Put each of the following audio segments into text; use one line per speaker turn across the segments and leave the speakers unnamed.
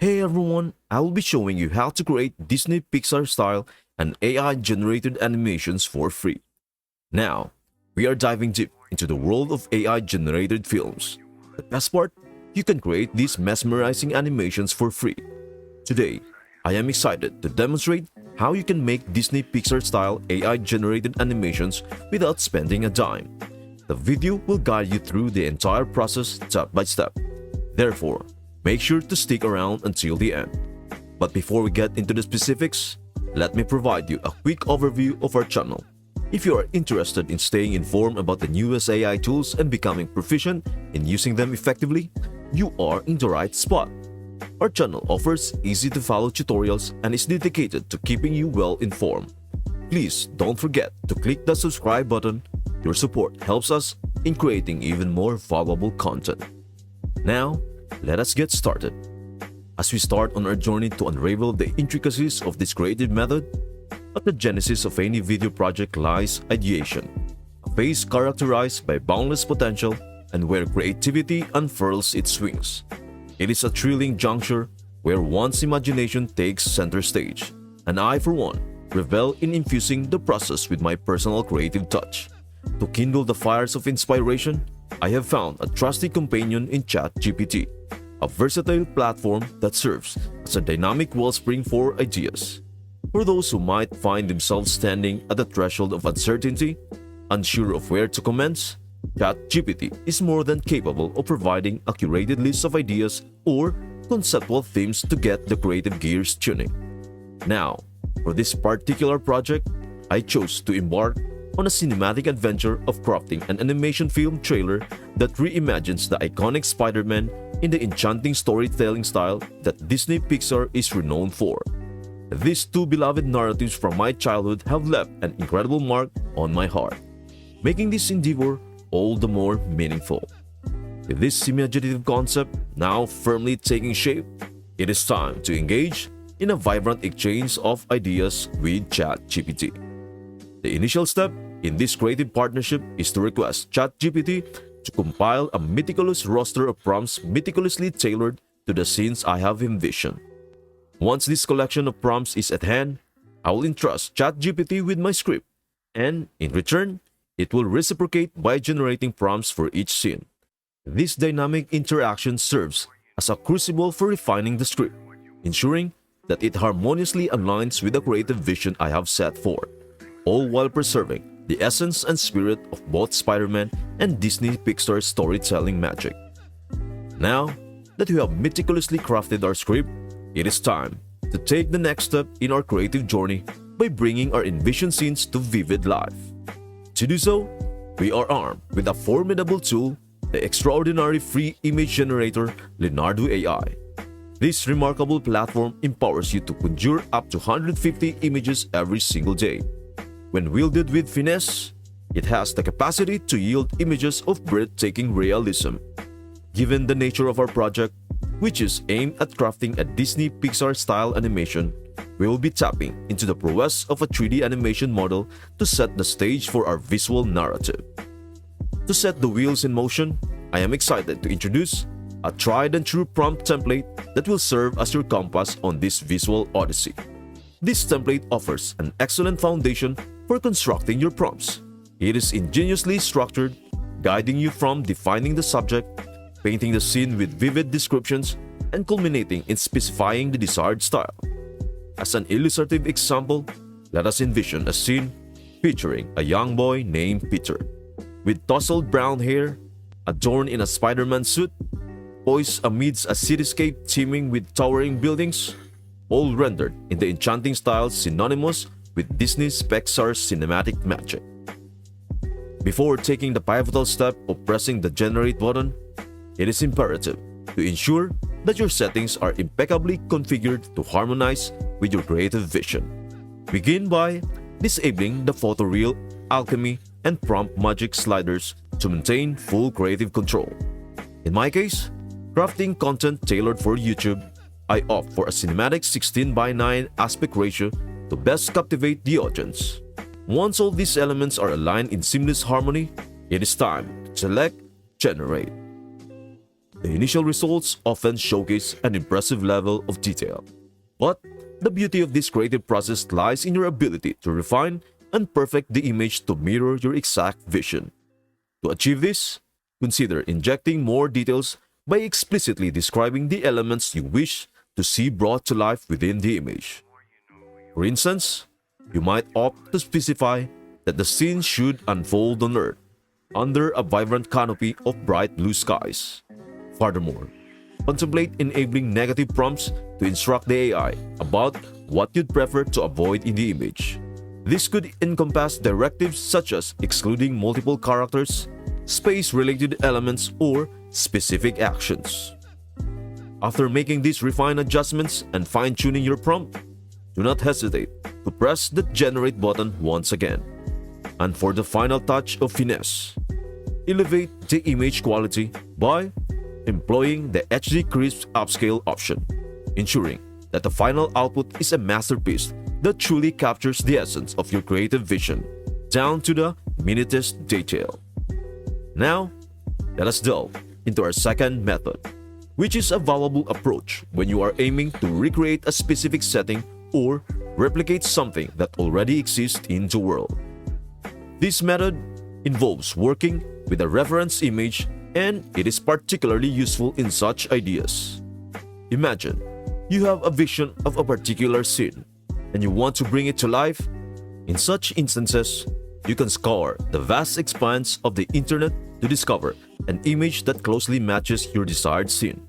Hey everyone, I will be showing you how to create Disney Pixar-style and AI-generated animations for free. Now, we are diving deep into the world of AI-generated films. The best part? You can create these mesmerizing animations for free. Today, I am excited to demonstrate how you can make Disney Pixar-style AI-generated animations without spending a dime. The video will guide you through the entire process step by step. Therefore, make sure to stick around until the end. But before we get into the specifics, let me provide you a quick overview of our channel. If you are interested in staying informed about the newest AI tools and becoming proficient in using them effectively, you are in the right spot. Our channel offers easy-to-follow tutorials and is dedicated to keeping you well informed. Please don't forget to click the subscribe button. Your support helps us in creating even more valuable content. Now, let us get started. As we start on our journey to unravel the intricacies of this creative method, at the genesis of any video project lies ideation, a phase characterized by boundless potential and where creativity unfurls its wings. It is a thrilling juncture where one's imagination takes center stage, and I, for one, revel in infusing the process with my personal creative touch. To kindle the fires of inspiration, I have found a trusty companion in ChatGPT, a versatile platform that serves as a dynamic wellspring for ideas. For those who might find themselves standing at the threshold of uncertainty, unsure of where to commence, ChatGPT is more than capable of providing a curated list of ideas or conceptual themes to get the creative gears tuning. Now, for this particular project, I chose to embark on a cinematic adventure of crafting an animation film trailer that reimagines the iconic Spider-Man in the enchanting storytelling style that Disney Pixar is renowned for. These two beloved narratives from my childhood have left an incredible mark on my heart, making this endeavor all the more meaningful. With this imaginative concept now firmly taking shape, it is time to engage in a vibrant exchange of ideas with ChatGPT. The initial step in this creative partnership is to request ChatGPT to compile a meticulous roster of prompts meticulously tailored to the scenes I have envisioned. Once this collection of prompts is at hand, I will entrust ChatGPT with my script, and in return, it will reciprocate by generating prompts for each scene. This dynamic interaction serves as a crucible for refining the script, ensuring that it harmoniously aligns with the creative vision I have set forth, all while preserving the essence and spirit of both Spider-Man and Disney Pixar storytelling magic. Now that we have meticulously crafted our script, it is time to take the next step in our creative journey by bringing our envisioned scenes to vivid life. To do so, we are armed with a formidable tool, the extraordinary free image generator Leonardo AI. This remarkable platform empowers you to conjure up to 150 images every single day. When wielded with finesse, it has the capacity to yield images of breathtaking realism. Given the nature of our project, which is aimed at crafting a Disney Pixar-style animation, we will be tapping into the prowess of a 3D animation model to set the stage for our visual narrative. To set the wheels in motion, I am excited to introduce a tried-and-true prompt template that will serve as your compass on this visual odyssey. This template offers an excellent foundation for constructing your prompts. It is ingeniously structured, guiding you from defining the subject, painting the scene with vivid descriptions, and culminating in specifying the desired style. As an illustrative example, let us envision a scene featuring a young boy named Peter, with tousled brown hair, adorned in a Spider-Man suit, poised amidst a cityscape teeming with towering buildings, all rendered in the enchanting style synonymous with Disney's Pixar's cinematic magic. Before taking the pivotal step of pressing the generate button, it is imperative to ensure that your settings are impeccably configured to harmonize with your creative vision. Begin by disabling the photoreal, alchemy, and prompt magic sliders to maintain full creative control. In my case, crafting content tailored for YouTube, I opt for a cinematic 16:9 aspect ratio to best captivate the audience. Once all these elements are aligned in seamless harmony, it is time to select Generate. The initial results often showcase an impressive level of detail. But the beauty of this creative process lies in your ability to refine and perfect the image to mirror your exact vision. To achieve this, consider injecting more details by explicitly describing the elements you wish to see brought to life within the image. For instance, you might opt to specify that the scene should unfold on Earth under a vibrant canopy of bright blue skies. Furthermore, contemplate enabling negative prompts to instruct the AI about what you'd prefer to avoid in the image. This could encompass directives such as excluding multiple characters, space-related elements, or specific actions. After making these refined adjustments and fine-tuning your prompt, do not hesitate to press the Generate button once again. And for the final touch of finesse, elevate the image quality by employing the HD Crisp Upscale option, ensuring that the final output is a masterpiece that truly captures the essence of your creative vision, down to the minutest detail. Now, let us delve into our second method, which is a valuable approach when you are aiming to recreate a specific setting or replicate something that already exists in the world. This method involves working with a reference image, and it is particularly useful in such ideas. Imagine you have a vision of a particular scene and you want to bring it to life. In such instances, you can scour the vast expanse of the internet to discover an image that closely matches your desired scene.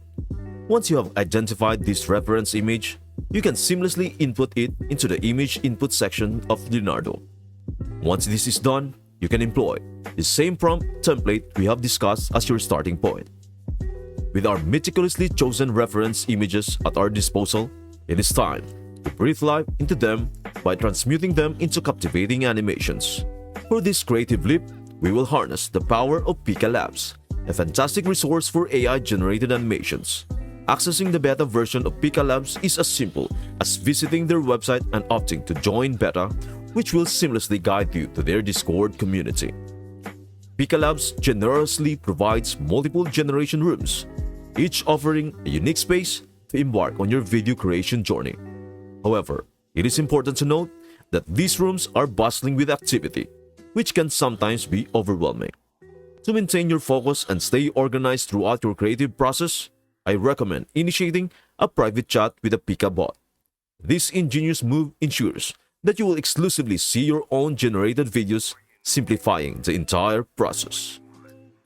Once you have identified this reference image, you can seamlessly input it into the image input section of Leonardo. Once this is done, you can employ the same prompt template we have discussed as your starting point. With our meticulously chosen reference images at our disposal, it is time to breathe life into them by transmuting them into captivating animations. For this creative leap, we will harness the power of Pika Labs, a fantastic resource for AI-generated animations. Accessing the beta version of Pika Labs is as simple as visiting their website and opting to join beta, which will seamlessly guide you to their Discord community. Pika Labs generously provides multiple generation rooms, each offering a unique space to embark on your video creation journey. However, it is important to note that these rooms are bustling with activity, which can sometimes be overwhelming. To maintain your focus and stay organized throughout your creative process, I recommend initiating a private chat with a Pika bot. This ingenious move ensures that you will exclusively see your own generated videos, simplifying the entire process.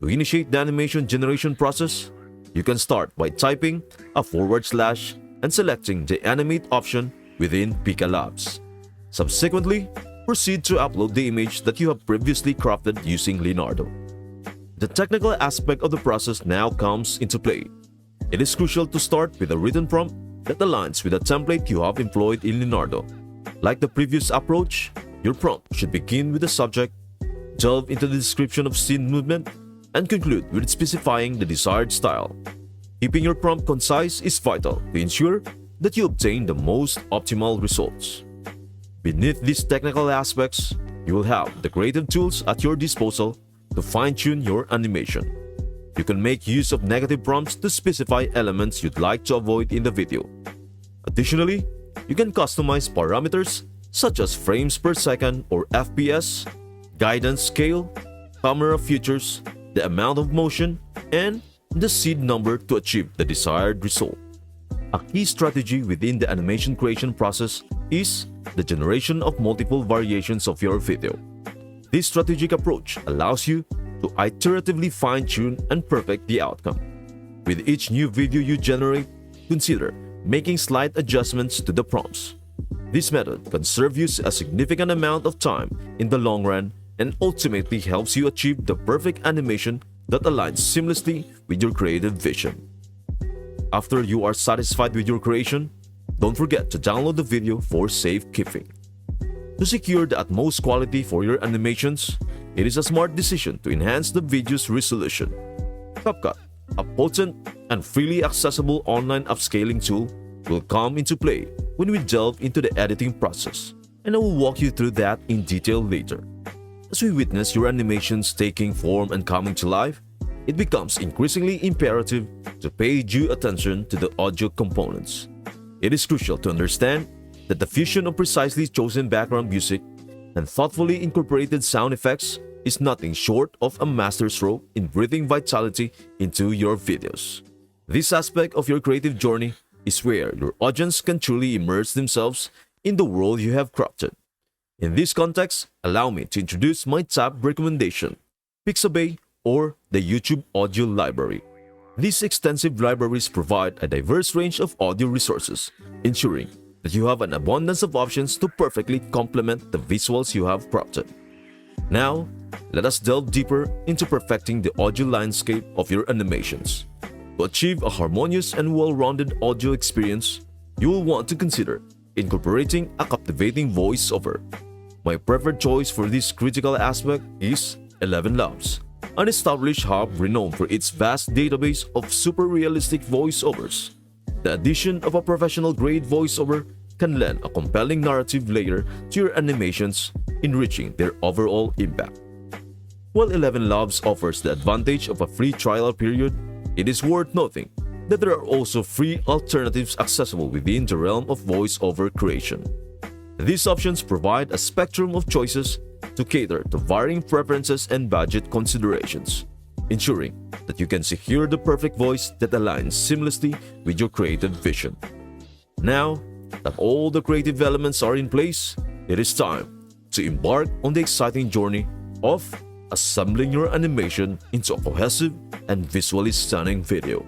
To initiate the animation generation process, you can start by typing a / and selecting the Animate option within Pika Labs. Subsequently, proceed to upload the image that you have previously crafted using Leonardo. The technical aspect of the process now comes into play. It is crucial to start with a written prompt that aligns with the template you have employed in Leonardo. Like the previous approach, your prompt should begin with the subject, delve into the description of scene movement, and conclude with specifying the desired style. Keeping your prompt concise is vital to ensure that you obtain the most optimal results. Beneath these technical aspects, you will have the creative tools at your disposal to fine-tune your animation. You can make use of negative prompts to specify elements you'd like to avoid in the video. Additionally, you can customize parameters such as frames per second or FPS, guidance scale, camera features, the amount of motion, and the seed number to achieve the desired result. A key strategy within the animation creation process is the generation of multiple variations of your video. This strategic approach allows you to iteratively fine-tune and perfect the outcome. With each new video you generate, consider making slight adjustments to the prompts. This method can save you a significant amount of time in the long run and ultimately helps you achieve the perfect animation that aligns seamlessly with your creative vision. After you are satisfied with your creation, don't forget to download the video for safekeeping. To secure the utmost quality for your animations, it is a smart decision to enhance the video's resolution. CapCut, a potent and freely accessible online upscaling tool, will come into play when we delve into the editing process, and I will walk you through that in detail later. As we witness your animations taking form and coming to life, it becomes increasingly imperative to pay due attention to the audio components. It is crucial to understand that the fusion of precisely chosen background music and thoughtfully incorporated sound effects is nothing short of a masterstroke in breathing vitality into your videos. This aspect of your creative journey is where your audience can truly immerse themselves in the world you have crafted. In this context, allow me to introduce my top recommendation, Pixabay or the YouTube Audio Library. These extensive libraries provide a diverse range of audio resources, ensuring that you have an abundance of options to perfectly complement the visuals you have crafted. Now, let us delve deeper into perfecting the audio landscape of your animations. To achieve a harmonious and well-rounded audio experience, you will want to consider incorporating a captivating voiceover. My preferred choice for this critical aspect is ElevenLabs, an established hub renowned for its vast database of super realistic voiceovers. The addition of a professional-grade voiceover can lend a compelling narrative layer to your animations, enriching their overall impact. While ElevenLabs offers the advantage of a free trial period, it is worth noting that there are also free alternatives accessible within the realm of voiceover creation. These options provide a spectrum of choices to cater to varying preferences and budget considerations, ensuring that you can secure the perfect voice that aligns seamlessly with your creative vision. Now that all the creative elements are in place, it is time to embark on the exciting journey of assembling your animation into a cohesive and visually stunning video.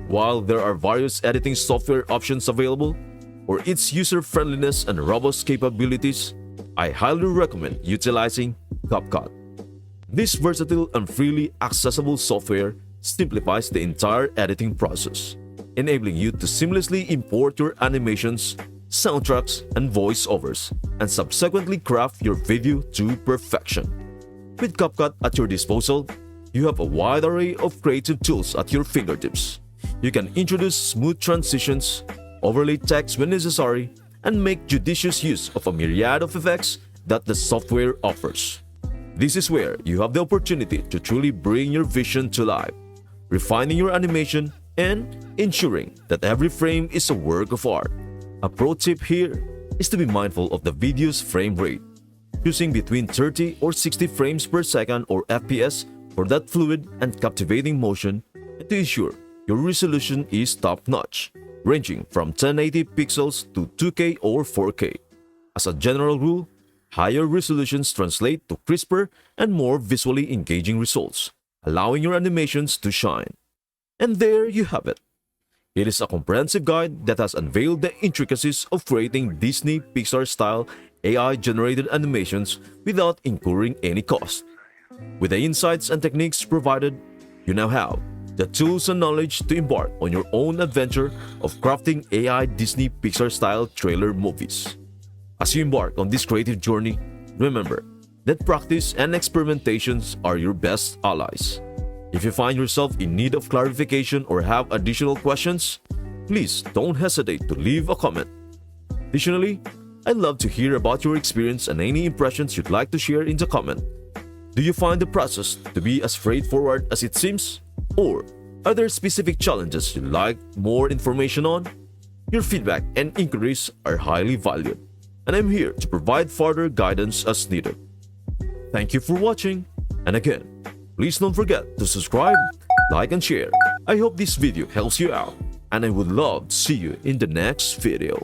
While there are various editing software options available, for its user-friendliness and robust capabilities, I highly recommend utilizing CapCut. This versatile and freely accessible software simplifies the entire editing process, enabling you to seamlessly import your animations, soundtracks, and voiceovers, and subsequently craft your video to perfection. With CapCut at your disposal, you have a wide array of creative tools at your fingertips. You can introduce smooth transitions, overlay text when necessary, and make judicious use of a myriad of effects that the software offers. This is where you have the opportunity to truly bring your vision to life, refining your animation and ensuring that every frame is a work of art. A pro tip here is to be mindful of the video's frame rate, choosing between 30 or 60 frames per second or FPS for that fluid and captivating motion, and to ensure your resolution is top-notch, ranging from 1080 pixels to 2K or 4K. As a general rule, higher resolutions translate to crisper and more visually engaging results, allowing your animations to shine. And there you have it. It is a comprehensive guide that has unveiled the intricacies of creating Disney Pixar-style AI-generated animations without incurring any cost. With the insights and techniques provided, you now have the tools and knowledge to embark on your own adventure of crafting AI Disney Pixar-style trailer movies. As you embark on this creative journey, remember that practice and experimentations are your best allies. If you find yourself in need of clarification or have additional questions, please don't hesitate to leave a comment. Additionally, I'd love to hear about your experience and any impressions you'd like to share in the comment. Do you find the process to be as straightforward as it seems? Or are there specific challenges you'd like more information on? Your feedback and inquiries are highly valued, and I'm here to provide further guidance as needed. Thank you for watching, and again, please don't forget to subscribe, like, and share. I hope this video helps you out, and I would love to see you in the next video.